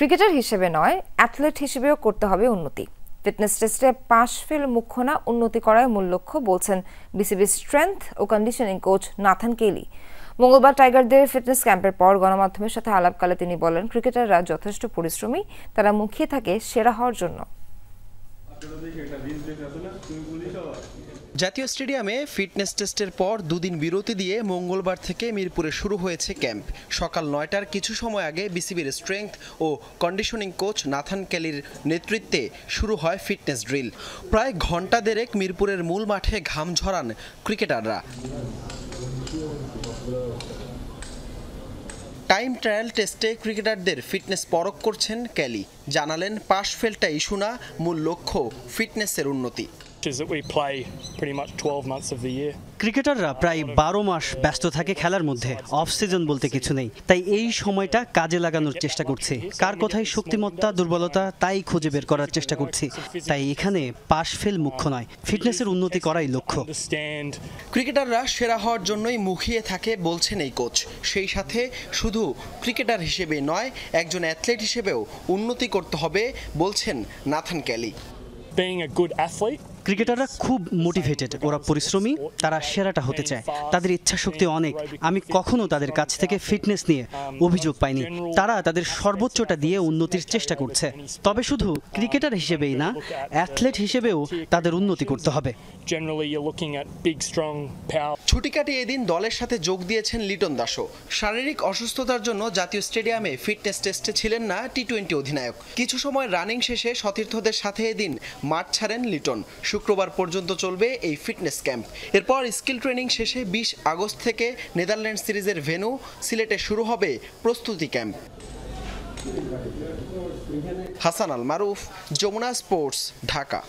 Cricketer হিসেবে নয়, athlete হিসেবেও করতে হবে উন্নতি। ফিটনেস টেস্টে পাশ ফেল মুখ্য না, উন্নতি করাই মূল লক্ষ্য বলছেন বিসিবির স্ট্রেংথ ও কন্ডিশনিং কোচ নাথান কেলি। মঙ্গলবার টাইগারদের ফিটনেস ক্যাম্পের পর গণমাধ্যমের সাথে আলাপকালে তিনি বলেন, ক্রিকেটাররা যথেষ্ট পরিশ্রমী, তারা মুখিয়ে থাকে সেরা হওয়ার জন্য। জাতীয় স্টেডিয়ামে ফিটনেস টেস্টের পর দুদিন বিরতি দিয়ে মঙ্গলবার থেকে মিরপুরে শুরু হয়েছে ক্যাম্প। সকাল ৯টার কিছু সময় আগে বিসিবির স্ট্রেংথ ও কন্ডিশনিং কোচ নাথান কেলির নেতৃত্বে শুরু হয় ফিটনেস ড্রিল। প্রায় ঘণ্টা দেড়েক মিরপুরের মূল মাঠে ঘাম ঝরান ক্রিকেটাররা। টাইম ট্রায়াল টেস্টে ক্রিকেটারদের ফিটনেস পরখ করছেন কেলি। জানালেন, পাশ ফেলটা ইস্যু না, মূল লক্ষ্য ফিটনেসের উন্নতি। ক্রিকেটাররা প্রায় 12 মাস ব্যস্ত থাকে খেলার মধ্যে, অফ সিজন বলতে কিছু নেই। তাই এই সময়টা কাজে লাগানোর চেষ্টা করছি। কার কোথায় শক্তিমত্তা, দুর্বলতা তাই খুঁজে বের করার চেষ্টা করছি। তাই এখানে পাশ ফেল মুখ্য নয়, ফিটনেসের উন্নতি করাই লক্ষ্য। ক্রিকেটাররা সেরা হওয়ার জন্যই মুখিয়ে থাকে বলছেন এই কোচ। সেই সাথে শুধু ক্রিকেটার হিসেবে নয়, একজন অ্যাথলেট হিসেবেও উন্নতি করতে হবে বলছেন নাথান কেলি। ক্রিকেটাররা খুব মোটিভেটেড, ওরা পরিশ্রমী, তারা সেরাটা হতে চায়, তাদের ইচ্ছা শক্তি অনেক। আমি কখনো তাদের কাছ থেকে ফিটনেস নিয়ে অভিযোগ পাইনি। তারা তাদের সর্বোচ্চটা দিয়ে উন্নতির চেষ্টা করছে। তবে শুধু ক্রিকেটার হিসেবেই না, অ্যাথলেট হিসেবেও তাদের উন্নতি করতে হবে। ছুটি কাটিয়ে এদিন দলের সাথে যোগ দিয়েছেন লিটন দাসও। শারীরিক অসুস্থতার জন্য জাতীয় স্টেডিয়ামে ফিটনেস টেস্টে ছিলেন না টি-20 অধিনায়ক। কিছু সময় রানিং শেষে সতীর্থদের সাথে এদিন মাঠ ছাড়েন লিটন। শুক্রবার পর্যন্ত চলবে এই ফিটনেস ক্যাম্প। এরপর স্কিল ট্রেনিং শেষে 20 আগস্ট থেকে নেদারল্যান্ড সিরিজের ভেন্যু সিলেটে শুরু হবে প্রস্তুতি ক্যাম্প। হাসান আল মারুফ, যমুনা স্পোর্টস, ঢাকা।